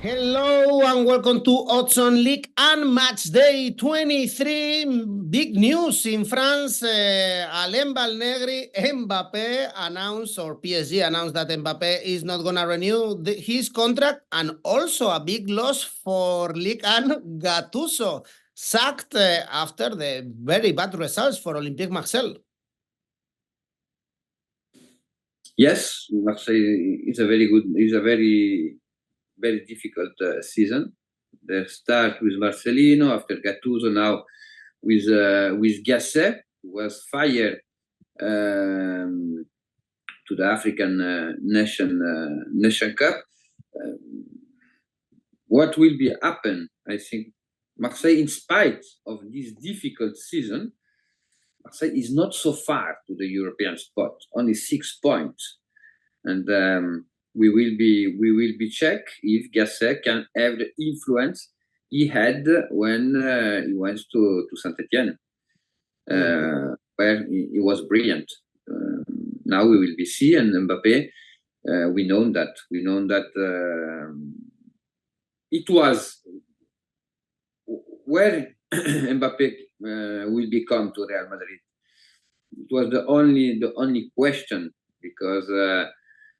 Hello and welcome to Odds on Ligue and Match Day 23. Big news in France. Alain Valnegri, Mbappé announced, or PSG announced that Mbappé is not going to renew his contract, and also a big loss for Ligue 1. Gattuso sacked after the very bad results for Olympique Marseille. Yes, Marseille is a very difficult season. They start with Marcelino, after Gattuso, now with 𝐻𝐿𝐴, who was fired to the African Nation Cup. What will be happen? I think Marseille, in spite of this difficult season, Marseille is not so far to the European spot, only 6 points, and we will be check if 𝐻𝐿𝐴 can have the influence he had when he went to Saint-Etienne, where he was brilliant. Now we will be see, and Mbappé, we know that it was where Mbappé will become to Real Madrid. It was the only question, because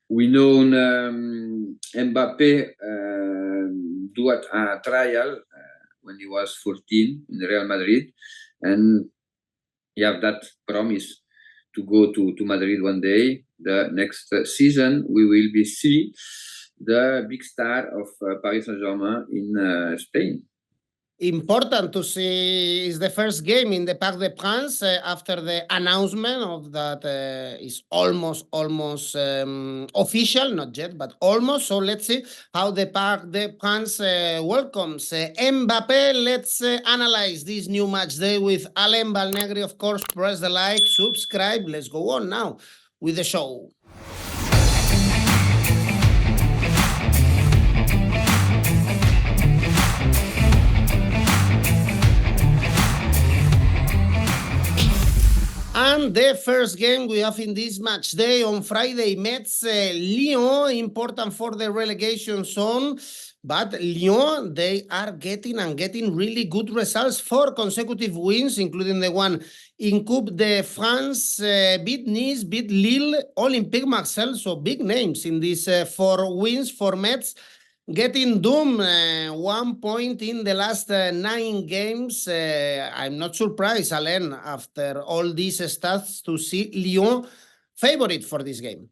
we know Mbappé do a trial when he was 14 in Real Madrid, and he have that promise to go to Madrid one day. The next season we will be see the big star of Paris Saint-Germain in Spain. Important to see is the first game in the Parc des Princes after the announcement of that is almost official, not yet, but almost. So let's see how the Parc des Princes welcomes Mbappé. Let's analyze this new match day with Alain Valnegri. Of course, press the like, subscribe. Let's go on now with the show. And the first game we have in this match day on Friday, Metz, Lyon, important for the relegation zone. But Lyon, they are getting really good results, 4 consecutive wins, including the one in Coupe de France, beat Nice, beat Lille, Olympique Marseille, so big names in these 4 wins for Metz. Getting doomed 1 point in the last 9 games. I'm not surprised, Alain, after all these stats, to see Lyon favorite for this game.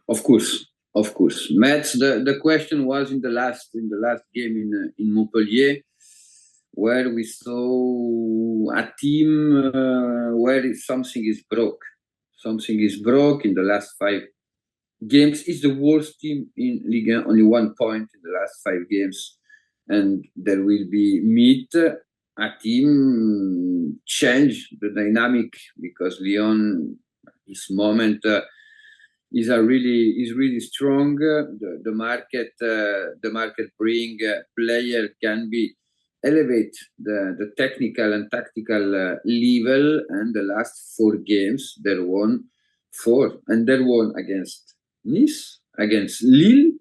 Of course. Metz, the question was in the last game in Montpellier, where we saw a team where something is broke. Something is broke in the last 5 games. Is the worst team in Ligue 1, only 1 point in the last 5 games, and there will be meet a team change the dynamic, because Lyon this moment is really strong. The market bring player can be elevate the technical and tactical level, and the last 4 games they won 4, and they won against Nice, against Lille,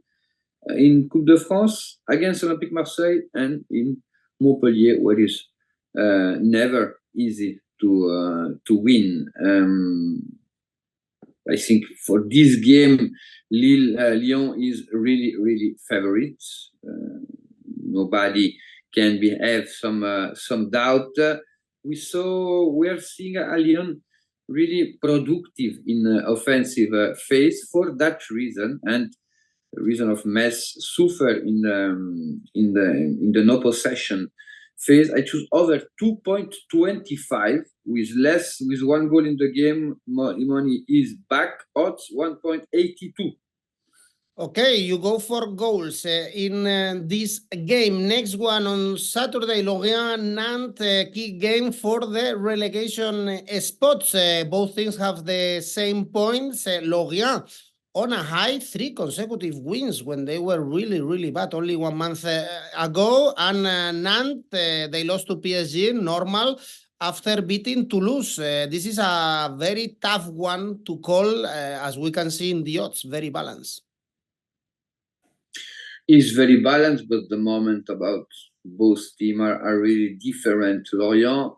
in Coupe de France, against Olympique Marseille, and in Montpellier, where it's never easy to win. I think for this game, Lyon is really favorites. Nobody can have some doubt. We are seeing a Lyon really productive in offensive phase. For that reason, and the reason of Metz suffer in the no possession phase, I choose over 2.25 with 1 goal in the game. Money is back, odds 1.82. Okay, you go for goals in this game. Next one on Saturday, Lorient, Nantes, key game for the relegation spots. Both teams have the same points. Lorient on a high, 3 consecutive wins when they were really bad only 1 month ago. And Nantes, they lost to PSG, normal, after beating Toulouse. This is a very tough one to call, as we can see in the odds, very balanced. is very balanced, but the moment about both teams are really different. Lorient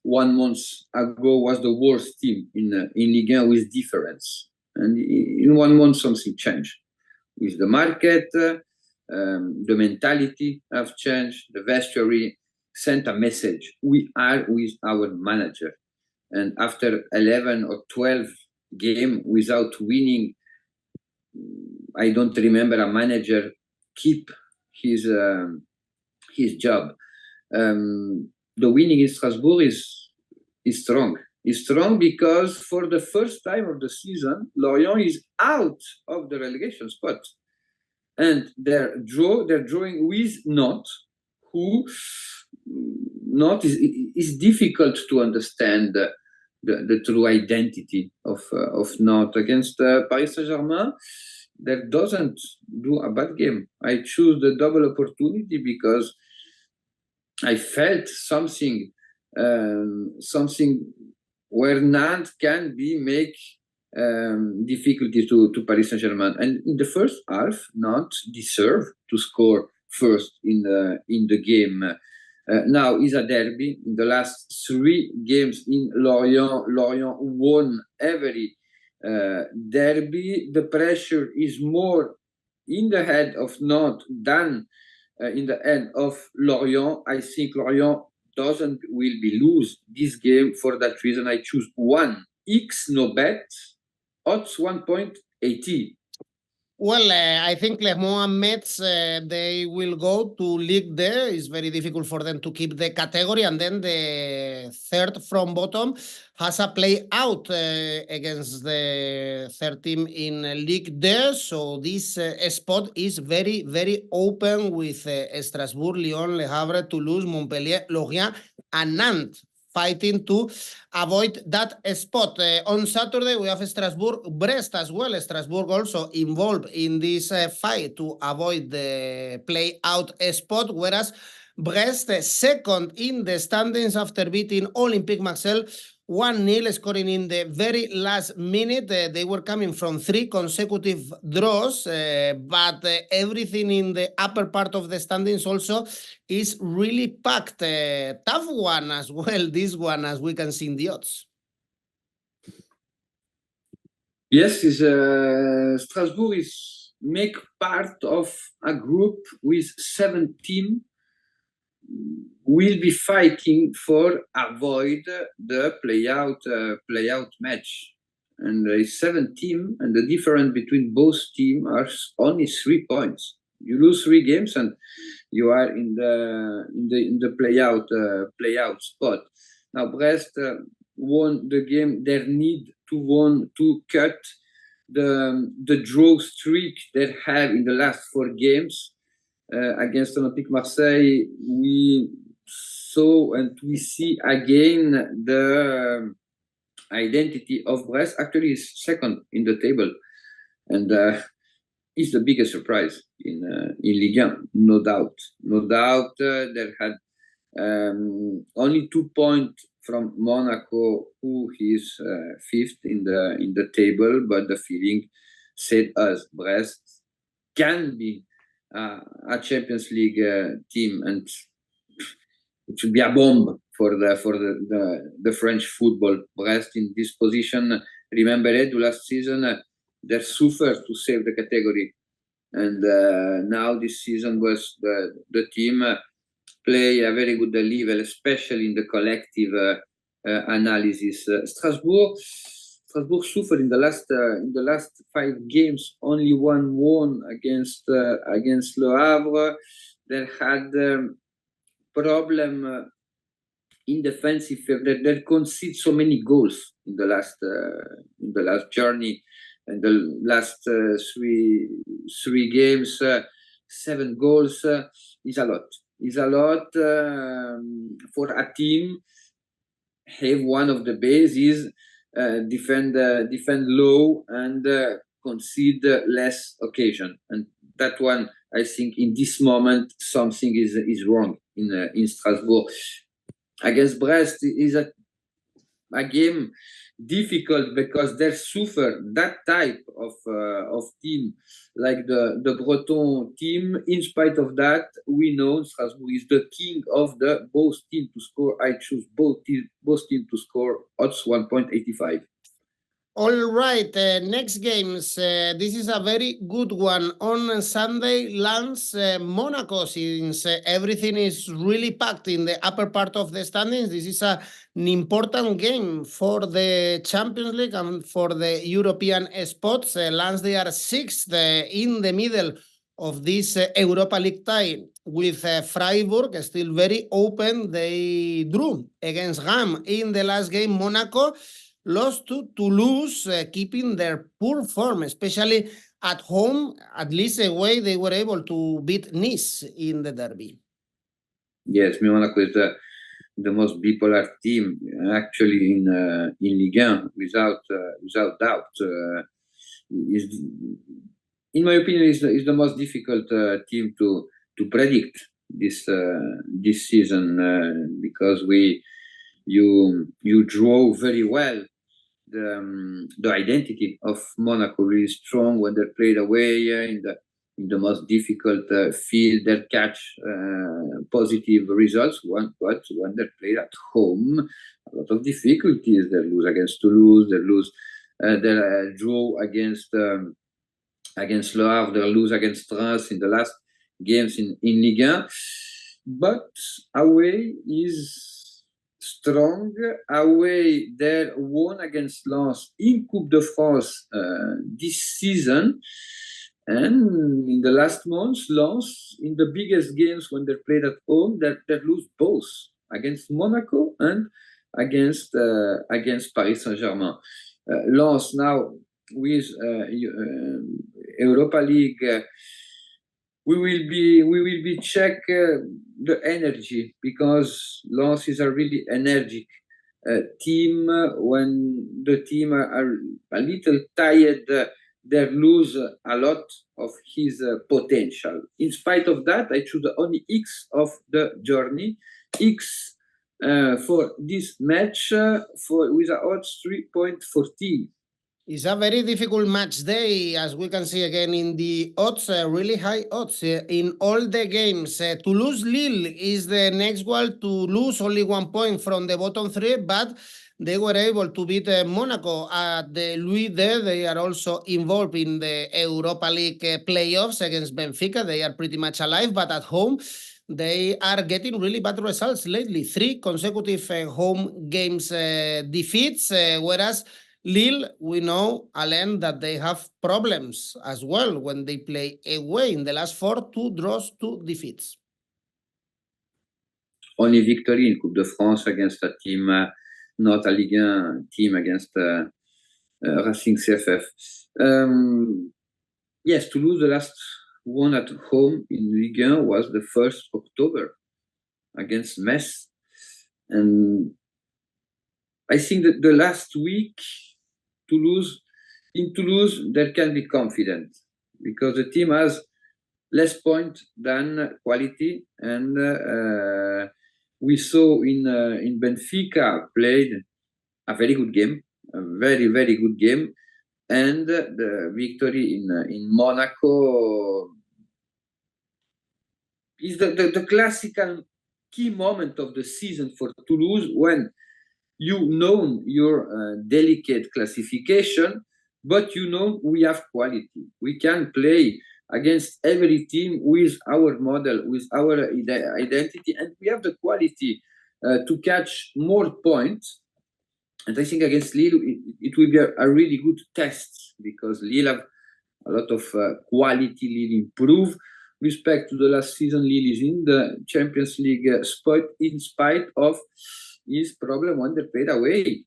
1 month ago was the worst team in Ligue 1 with difference, and in 1 month something changed with the market. The mentality have changed. The vestry sent a message: we are with our manager. And after 11 or 12 games without winning, I don't remember a manager keep his job. The winning in Strasbourg is strong. Is strong because for the first time of the season, Lorient is out of the relegation spot, and they're drawing with Nantes, who Nantes is difficult to understand the true identity of Nantes against Paris Saint-Germain. That doesn't do a bad game. I choose the double opportunity because I felt something where Nantes can make difficulties to Paris Saint-Germain. And in the first half, Nantes deserved to score first in the game. Now is a derby. In the last 3 games in Lorient won every derby. The pressure is more in the head of Nantes than in the head of Lorient. I think Lorient will be lose this game. For that reason, I choose 1 𝐋𝐞𝐿 odds 1.80. Well, I think Clermont and Metz, they will go to Ligue 2. It's very difficult for them to keep the category. And then the third from bottom has a play out against the third team in Ligue 2. So this spot is very, very open with Strasbourg, Lyon, Le Havre, Toulouse, Montpellier, Lorient, and Nantes fighting to avoid that spot. On Saturday, we have Strasbourg, Brest as well. Strasbourg also involved in this fight to avoid the play-out spot, whereas Brest, second in the standings after beating Olympique Marseille 1-0, scoring in the very last minute. They were coming from 3 consecutive draws, but everything in the upper part of the standings also is really packed. Tough one as well, this one, as we can see in the odds. Yes, Strasbourg is make part of a group with 7 teams will be fighting for avoid the play-out match. And there is 7 teams, and the difference between both teams are only 3 points. You lose 3 games, and you are in the play-out spot. Now Brest won the game. They need to cut the draw streak they have in the last 4 games. Against Olympique Marseille, we saw and we see again the identity of Brest. Actually is second in the table, and is the biggest surprise in Ligue 1, no doubt. They had only 2 points from Monaco, who is 5th in the table, but the feeling said us Brest can be a Champions League team, and it should be a bomb for the French football. Brest in this position. Remember Edu last season, they suffered to save the category, and now this season was the team play a very good level, especially in the collective analysis. Strasbourg suffered in the last 5 games, only 1 won against Le Havre. They had problem in defensive. They concede so many goals in the last journey, and the last 3 games, 7 goals is a lot. Is a lot for a team. Have one of the bases. Defend low and concede less occasion, and that one, I think in this moment something is wrong in Strasbourg. Against Brest is a game difficult because they suffer that type of team like the Breton team. In spite of that, we know Strasbourg is the king of the both team to score. I choose both team to score odds 1.85. All right, next games. This is a very good one. On Sunday, Lens, Monaco, since everything is really packed in the upper part of the standings, this is an important game for the Champions League and for the European spots. Lens, they are sixth in the middle of this Europa League tie with Freiburg still very open. They drew against Reims in the last game. Monaco lost to Toulouse, keeping their poor form, especially at home. At least away, they were able to beat Nice in the derby. Yes, Monaco is the most bipolar team actually in Ligue 1, without doubt. In my opinion, is the most difficult team to predict this season because you draw very well the identity of Monaco, really strong when they played away in the most difficult field. They catch positive results, but when they played at home, a lot of difficulties. They lose against Toulouse, they lose, they draw against Le Havre, they lose against Reims in the last games in Ligue 1. But away is strong. Away, they won against Lens in Coupe de France this season. And in the last months, Lens, in the biggest games when they played at home, they lose both against Monaco and against Paris Saint-Germain. Lens now with Europa League. We will be check the energy because Lens is a really energetic team. When the team are a little tired, they lose a lot of his potential. In spite of that, I choose only X of the journey. X for this match with the odds 3.14. It's a very difficult match day, as we can see again in the odds, really high odds in all the games. Toulouse-Lille is the next one. to lose only 1 point from the bottom three, but they were able to beat Monaco at the Louis there. They are also involved in the Europa League playoffs against Benfica. They are pretty much alive, but at home, they are getting really bad results lately. 3 consecutive home games defeats, whereas Lille, we know, Alain, that they have problems as well when they play away. In the last 4, 2 draws, 2 defeats. Only victory in Coupe de France against a team, not a Ligue 1 team, against Racing CFF. Yes, Toulouse, the last one at home in Ligue 1 was the 1st October against Metz. And I think that the last week, in Toulouse, they can be confident because the team has less points than quality. And we saw in Benfica played a very good game, a very, very good game. And the victory in Monaco is the classical key moment of the season for Toulouse when you know your delicate classification, but you know we have quality. We can play against every team with our model, with our identity, and we have the quality to catch more points. And I think against Lille, it will be a really good test because Lille have a lot of quality. Lille improve. Respect to the last season, Lille is in the Champions League spot in spite of his problem when they played away.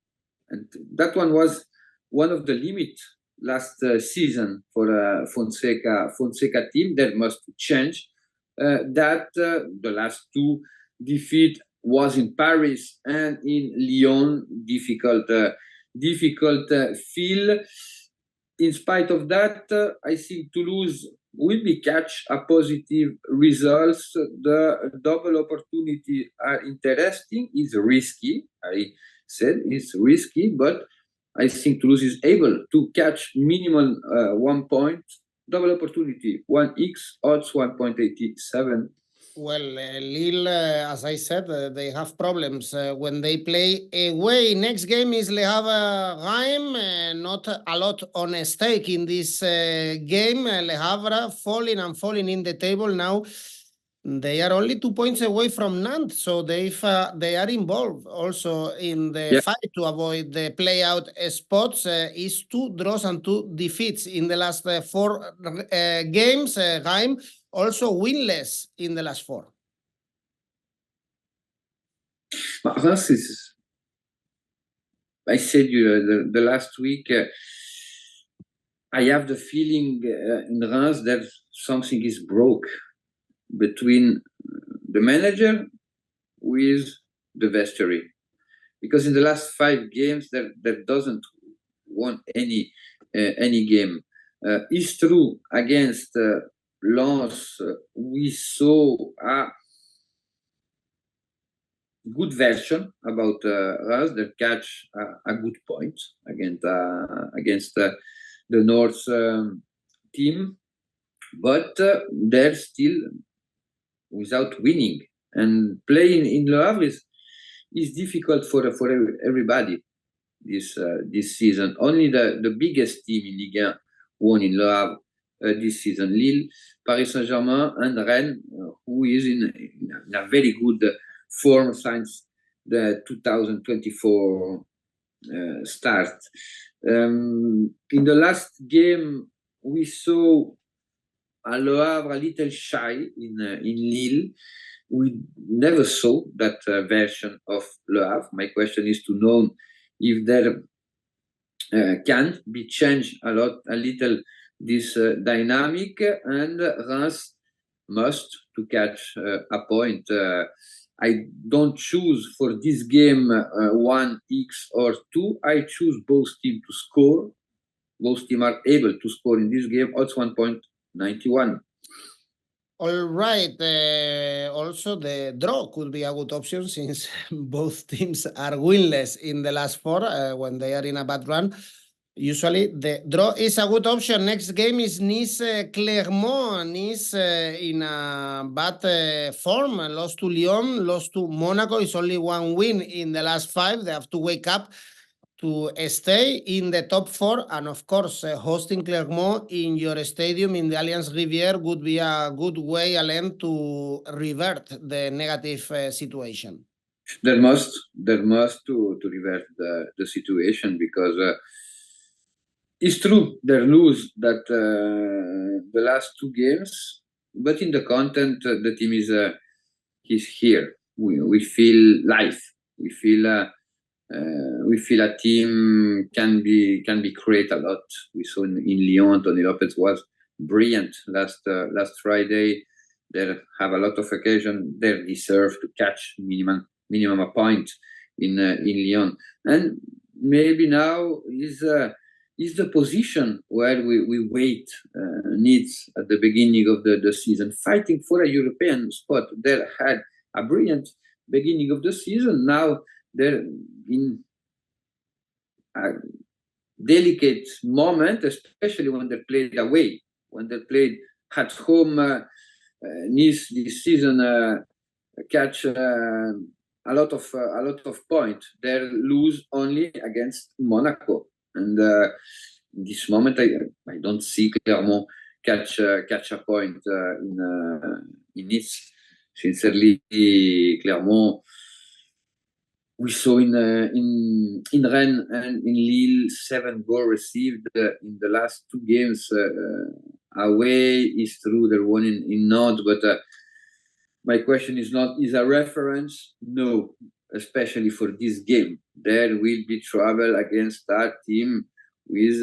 And that one was one of the limits last season for Fonseca team. That must change. The last 2 defeat was in Paris and in Lyon, difficult field. In spite of that, I think Toulouse will be catch a positive results. The double opportunity are interesting. It's risky. I said it's risky, but I think Toulouse is able to catch minimum 1 point, double opportunity, 1x, odds 1.87. Well, Lille, as I said, they have problems when they play away. Next game is Le Havre Reims. Not a lot on stake in this game. Le Havre falling and falling in the table now. They are only 2 points away from Nantes, so they are involved also in the fight to avoid the play-out spots. Is 2 draws and 2 defeats in the last 4 games. Reims also winless in the last 4. Reims is, I said the last week, I have the feeling in Reims that something is broke between the manager with the vestry, because in the last 5 games that doesn't won any game. It's true, against Lens we saw a good version about us that catch a good point against the North team, but they're still without winning, and playing in Le Havre is difficult for everybody this season. Only the biggest team in Ligue 1 won in Le Havre this season: Lille, Paris Saint-Germain, and Rennes, who is in a very good form since the 2024 start. In the last game, we saw Le Havre a little shy in Lille. We never saw that version of Le Havre. My question is to know if there can be changed a little this dynamic, and Reims must to catch a point. I don't choose for this game 1x or 2. I choose both teams to score. Both teams are able to score in this game. Odds 1.91. All right. Also, the draw could be a good option since both teams are winless in the last 4 when they are in a bad run. Usually, the draw is a good option. Next game is Nice-Clermont. Nice in a bad form. Lost to Lyon, lost to Monaco. It's only 1 win in the last 5. They have to wake up to stay in the top 4. And of course, hosting Clermont in your stadium in the Allianz Rivière would be a good way, Alain, to revert the negative situation. There must to revert the situation, because it's true they lose that the last 2 games, but in the content the team is here. We feel life. We feel a team can be create a lot. We saw in Lyon, Tony Lopez was brilliant last Friday. They have a lot of occasion. They deserve to catch minimum a point in Lyon, and maybe now is the position where we wait needs at the beginning of the season, fighting for a European spot. They had a brilliant beginning of the season. Now they're in a delicate moment, especially when they played away. When they played at home, Nice this season catch a lot of points. They lose only against Monaco, and in this moment I don't see Clermont catch a point in Nice. Sincerely, Clermont, we saw in Rennes and in Lille 7 goals received in the last 2 games away. Is true they're one in Nantes, but my question is not is a reference. No, especially for this game, there will be trouble against that team with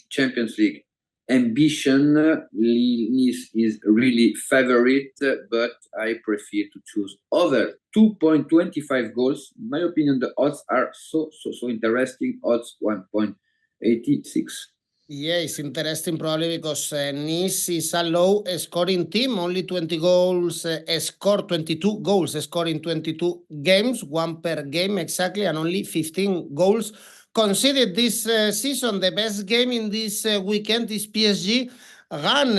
Champions League ambition. Nice is really favorite, but I prefer to choose over 2.25 goals. In my opinion, the odds are so interesting. Odds 1.86. Yeah, it's interesting probably because Nice is a low scoring team, only 20 goals scored, 22 goals scored in 22 games, 1 per game exactly, and only 15 goals conceded this season. The best game in this weekend is PSG. Rennes,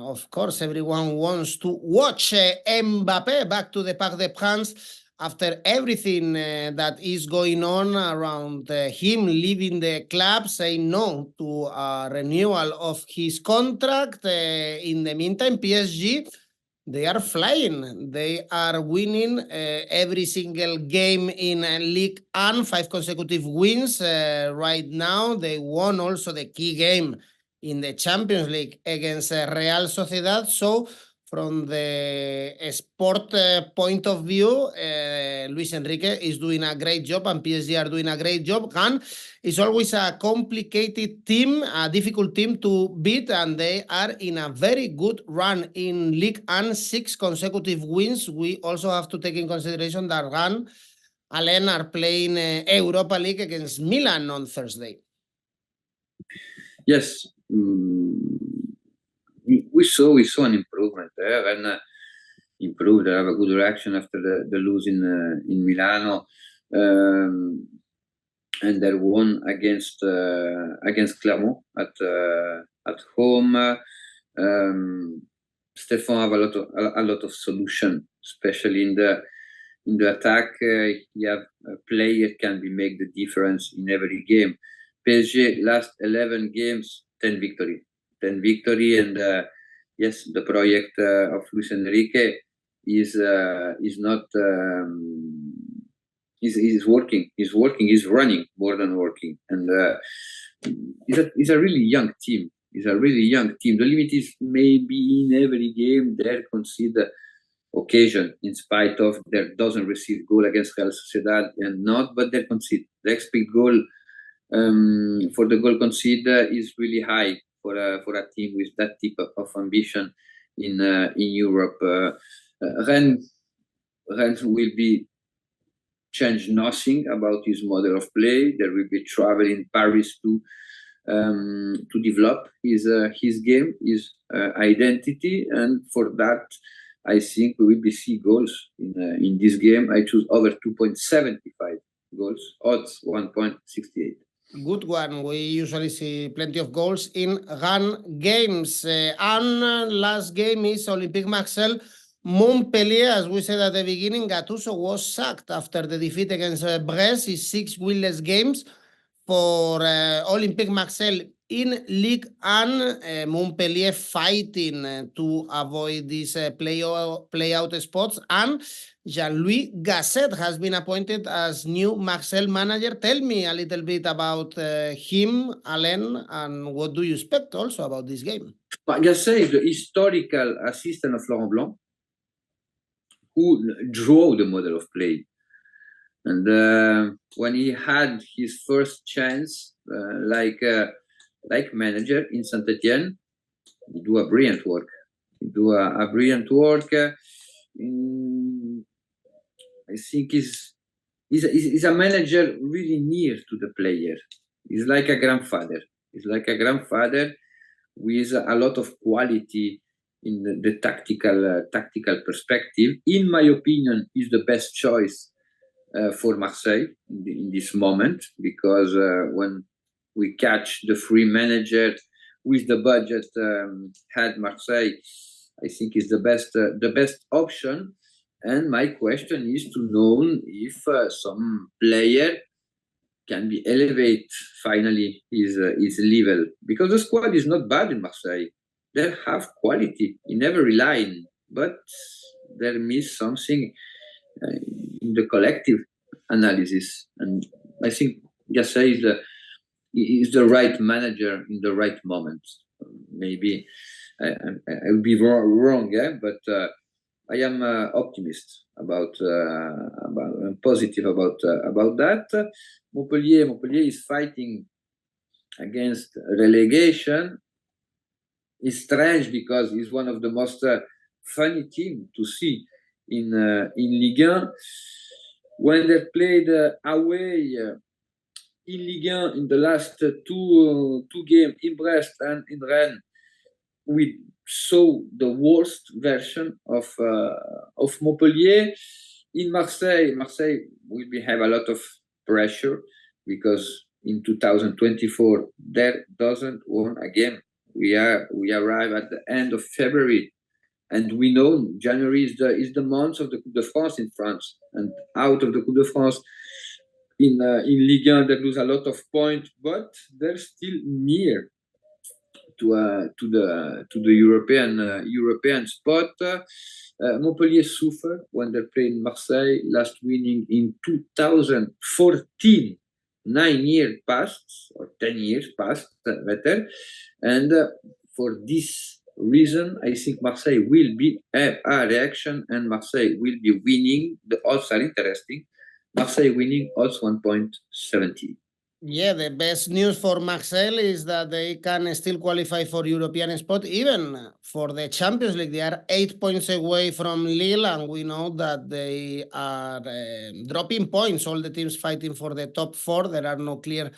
of course, everyone wants to watch Mbappé back to the Parc des Princes after everything that is going on around him leaving the club, saying no to a renewal of his contract. In the meantime, PSG, they are flying. They are winning every single game in Ligue 1, 5 consecutive wins. Right now, they won also the key game in the Champions League against Real Sociedad. So, from the sport point of view, Luis Enrique is doing a great job and PSG are doing a great job. Rennes is always a complicated team, a difficult team to beat, and they are in a very good run in Ligue 1, 6 consecutive wins. We also have to take in consideration that Rennes, Alain, are playing Europa League against Milan on Thursday. Yes, we saw an improvement there, and improved. They have a good reaction after the lose in Milano, and they won against Clermont at home. Stefan have a lot of solution, especially in the attack. You have a player can make the difference in every game. PSG last 11 games, 10 victory, and yes, the project of Luis Enrique is not is working. Is running more than working, and it's a really young team. The limit is maybe in every game they concede occasion, in spite of their doesn't receive goal against Real Sociedad and not, but they concede. The expected goal for the goal conceded is really high for a team with that type of ambition in Europe. Rennes will be change nothing about his model of play. There will be travel in Paris to develop his game, his identity, and for that, I think we will see goals in this game. I choose over 2.75 goals, odds 1.68. Good one. We usually see plenty of goals in Rennes games. And last game is Olympique Marseille. Montpellier, as we said at the beginning, Gattuso was sacked after the defeat against Brest. It's 6 winless games for Olympique Marseille in Ligue 1. Montpellier fighting to avoid these play-out spots. And Jean-Louis Gasset has been appointed as new Marseille manager. Tell me a little bit about him, Alain, and what do you expect also about this game? Gasset is the historical assistant of Laurent Blanc, who drew the model of play. And when he had his first chance, like manager in Saint-Etienne, he do a brilliant work. I think he's a manager really near to the player. He's like a grandfather. With a lot of quality in the tactical perspective. In my opinion, he's the best choice for Marseille in this moment, because when we catch the free manager with the budget had Marseille, I think is the best option. And my question is to know if some player can be elevate finally his level, because the squad is not bad in Marseille. They have quality in every line, but there miss something in the collective analysis. And I think Gasset is the right manager in the right moment. Maybe I will be wrong, but I am optimist about positive about that. Montpellier is fighting against relegation. It's strange because it's one of the most funny team to see in Ligue 1. When they played away in Ligue 1 in the last two games in Brest and in Rennes, we saw the worst version of Montpellier. In Marseille will have a lot of pressure. because in 2024 there doesn't won again. We arrive at the end of February, and we know January is the month of the Coupe de France in France, and out of the Coupe de France in Ligue 1 they lose a lot of points, but they're still near to the European spot. Montpellier suffer when they play in Marseille, last winning in 2014. 9 years passed, or 10 years passed, better. And for this reason, I think Marseille will be a reaction, and Marseille will be winning. The odds are interesting. Marseille winning odds 1.70. Yeah, the best news for Marseille is that they can still qualify for European spot, even for the Champions League. They are 8 points away from Lille, and we know that they are dropping points. All the teams fighting for the top 4. There are no clear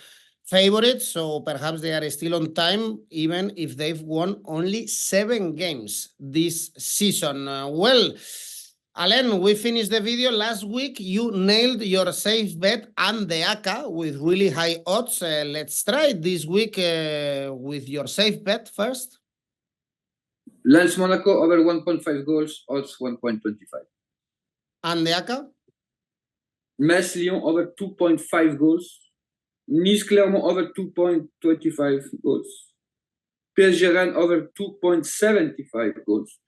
favorites, so perhaps they are still on time, even if they've won only 7 games this season. Well, Alain, we finished the video. Last week, you nailed your safe bet and the ACCA with really high odds. Let's try it this week with your safe bet first. Lens Monaco over 1.5 goals, odds 1.25. And the ACCA? Metz Lyon over 2.5 goals. Nice Clermont over 2.25 goals. PSG Rennes over 2.75 goals.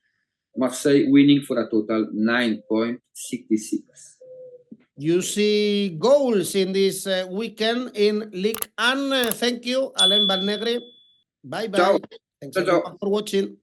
Marseille winning for a total 9.66. You see goals in this weekend in Ligue 1. Thank you, Alain Valnegri. Bye-bye. Ciao. Thanks Ciao, everyone for watching.